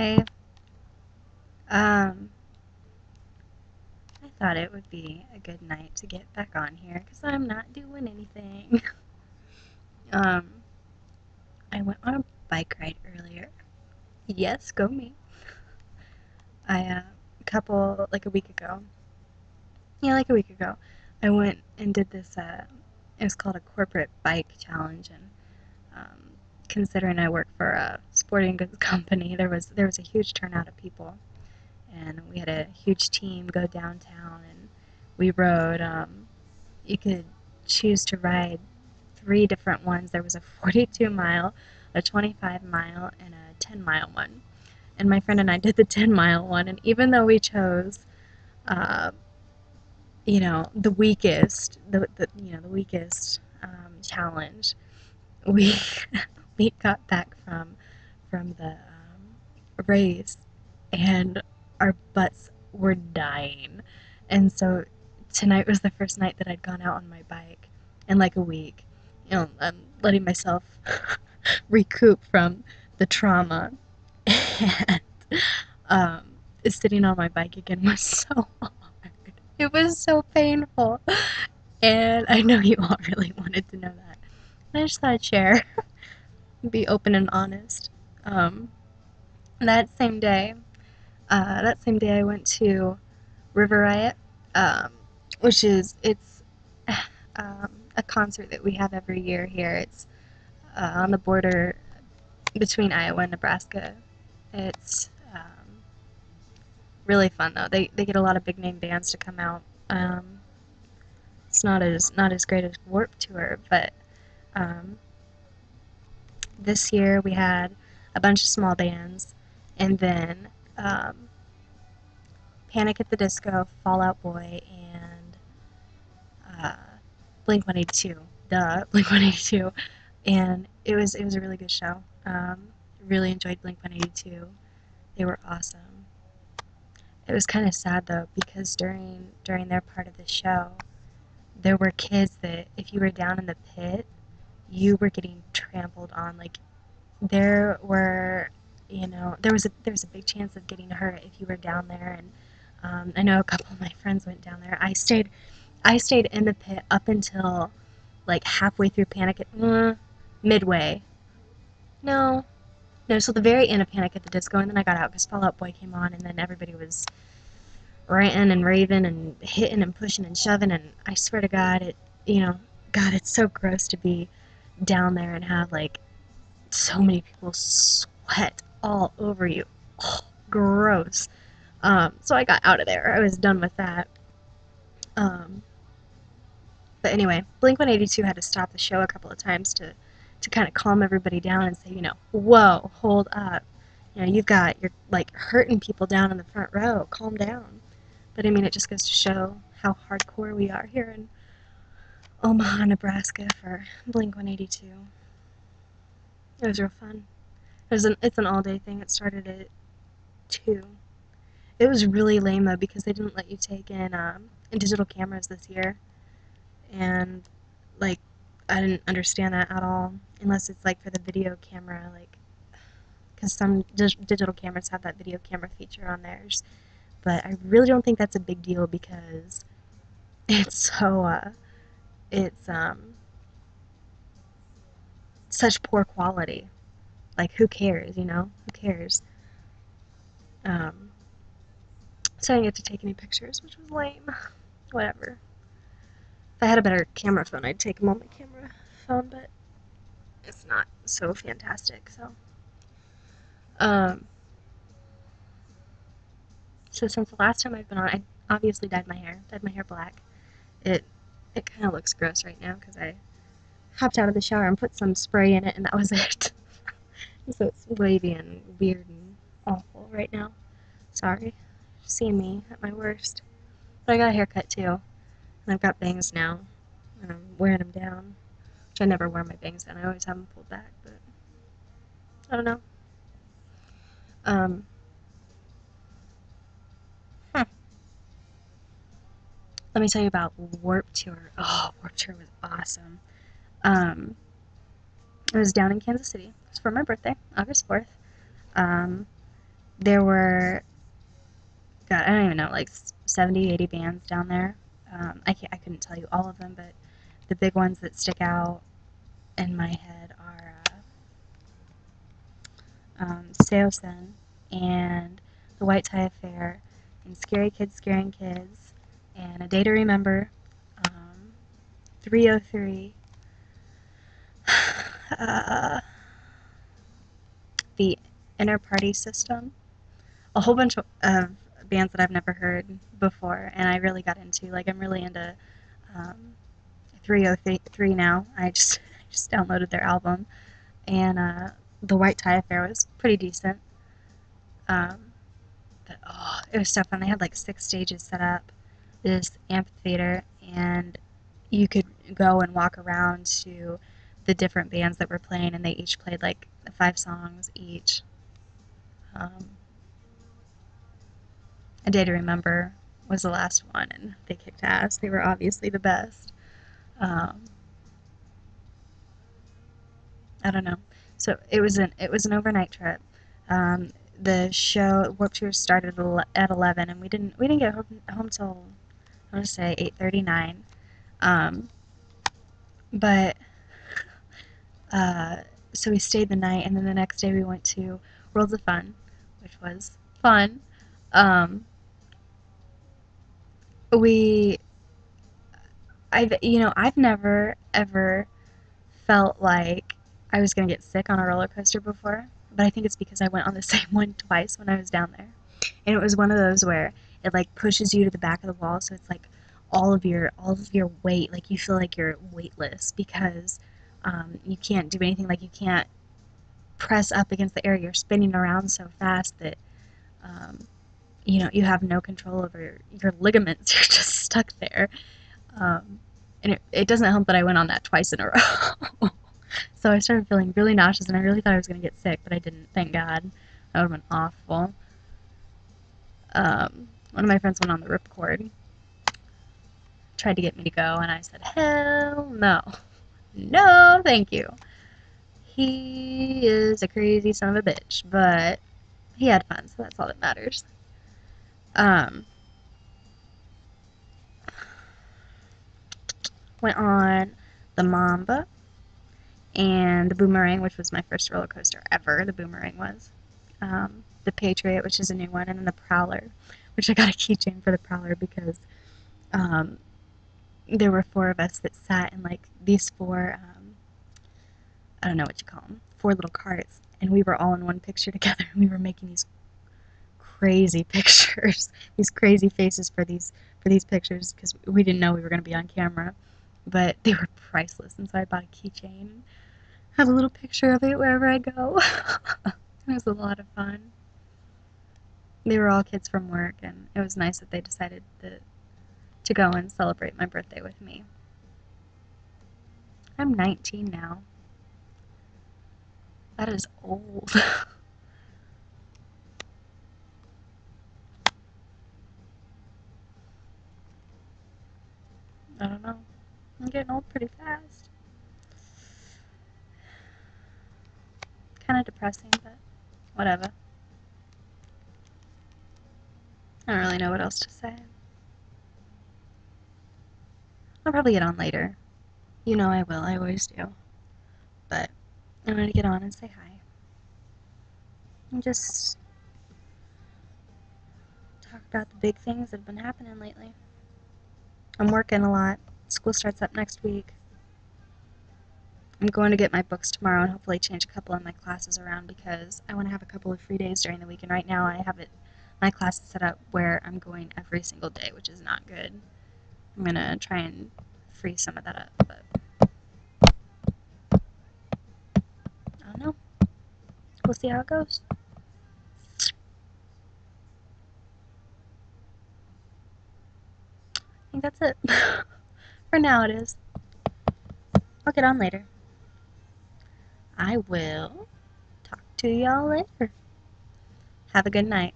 Hey, um, I thought it would be a good night to get back on here because I'm not doing anything. um, I went on a bike ride earlier. Yes, go me. Like a week ago. Yeah, like a week ago, I went and did this. It was called a corporate bike challenge, and um, considering I work for a sporting goods company, there was a huge turnout of people, and we had a huge team go downtown, and we rode. You could choose to ride three different ones. There was a 42 mile, a 25 mile, and a 10-mile one. And my friend and I did the 10-mile one. And even though we chose, uh, the weakest, the weakest challenge, we we got back from the race, and our butts were dying. And so tonight was the first night that I'd gone out on my bike in like a week. I'm letting myself recoup from the trauma. And um, sitting on my bike again was so hard. It was so painful. And I know you all really wanted to know that. I just thought I'd share, be open and honest. Um, that same day, that same day I went to River Riot, um, which is it's a concert that we have every year here. It's on the border between Iowa and Nebraska. It's really fun though. They get a lot of big name bands to come out. It's not as great as Warp Tour, but um, this year we had a bunch of small bands, and then um, Panic at the Disco, Fall Out Boy, and uh, Blink 182. Duh, Blink 182, and it was a really good show. Really enjoyed Blink 182. They were awesome. It was kind of sad though because during their part of the show, there were kids that if you were down in the pit, you were getting trampled on. Like there were, there was a big chance of getting hurt if you were down there. And I know a couple of my friends went down there. I stayed in the pit up until like halfway through midway. No, no. So the very end of Panic at the Disco, and then I got out because Fall Out Boy came on, and then everybody was ranting and raving and hitting and pushing and shoving. And I swear to God, God, it's so gross to be down there and have like so many people sweat all over you. Oh, gross. So I got out of there. I was done with that. Um, but anyway, Blink 182 had to stop the show a couple of times to kind of calm everybody down and say, whoa, hold up. You're like hurting people down in the front row. Calm down. But I mean, it just goes to show how hardcore we are here in Omaha, Nebraska for Blink 182. It was real fun. It's an all day thing. It started at 2. It was really lame though because they didn't let you take in digital cameras this year, and like I didn't understand that at all unless it's like for the video camera, like because some digital cameras have that video camera feature on theirs, but I really don't think that's a big deal because it's so it's such poor quality. Like who cares, Who cares? Um, so I didn't get to take any pictures, which was lame. Whatever. If I had a better camera phone, I'd take them on my camera phone, but it's not so fantastic. Um, so since the last time I've been on, I obviously dyed my hair black. It it kind of looks gross right now because I hopped out of the shower and put some spray in it, and that was it. So it's wavy and weird and awful right now. Sorry, seeing me at my worst. But I got a haircut too, and I've got bangs now, and I'm wearing them down. Which I never wear my bangs down. I always have them pulled back, but I don't know. Um, hmm. Let me tell you about Warp Tour. Oh, Warp Tour was awesome. Um, I was down in Kansas City. It was for my birthday, August 4th. Um, there were, God, I don't even know, like 70, 80 bands down there. I couldn't tell you all of them, but the big ones that stick out in my head are Seosin and The White Tie Affair and Scary Kids Scaring Kids and A Day to Remember, 303, uh, The Inner Party System, a whole bunch of bands that I've never heard before, and I really got into. Like, I'm really into um, 303 now. I just downloaded their album, and The White Tie Affair was pretty decent. Um, but oh, it was so fun. They had like 6 stages set up, this amphitheater, and you could go and walk around to the different bands that were playing, and they each played like 5 songs each. Um, A Day to Remember was the last one, and they kicked ass. They were obviously the best. Um, I don't know. So it was an overnight trip. Um, the show Warped Tour started at 11, and we didn't get home till I want to say 8:39. Um, but uh, so we stayed the night, and then the next day we went to Worlds of Fun, which was fun. Um, we I've never ever felt like I was gonna get sick on a roller coaster before, but I think it's because I went on the same one twice when I was down there, and it was one of those where it like pushes you to the back of the wall, so it's like all of your weight, like you feel like you're weightless because you can't do anything, like you can't press up against the air. You're spinning around so fast that um, you have no control over your ligaments. You're just stuck there. Um, and it doesn't help that I went on that twice in a row. So I started feeling really nauseous, and I really thought I was going to get sick, but I didn't, thank God. That would have been awful. One of my friends went on the ripcord, tried to get me to go, and I said, hell no. No, thank you. He is a crazy son of a bitch, but he had fun, so that's all that matters. Um, went on the Mamba and the Boomerang, which was my first roller coaster ever. The Boomerang was. The Patriot, which is a new one, and then the Prowler, which I got a keychain for the Prowler because um, there were 4 of us that sat in like these 4, I don't know what you call them, 4 little carts, and we were all in one picture together. And we were making these crazy pictures, these crazy faces for these pictures because we didn't know we were going to be on camera, but they were priceless. And so I bought a keychain, have a little picture of it wherever I go. It was a lot of fun. They were all kids from work, and it was nice that they decided to go and celebrate my birthday with me. I'm 19 now. That is old. I don't know. I'm getting old pretty fast. Kind of depressing, but whatever. I don't really know what else to say. I'll probably get on later. You know I will. I always do. But I'm going to get on and say hi. And just talk about the big things that have been happening lately. I'm working a lot. School starts up next week. I'm going to get my books tomorrow and hopefully change a couple of my classes around because I want to have a couple of free days during the week. And right now I have my class is set up where I'm going every single day, which is not good. I'm going to try and free some of that up, but I don't know. We'll see how it goes. I think that's it. For now it is. I'll get on later. I will talk to y'all later. Have a good night.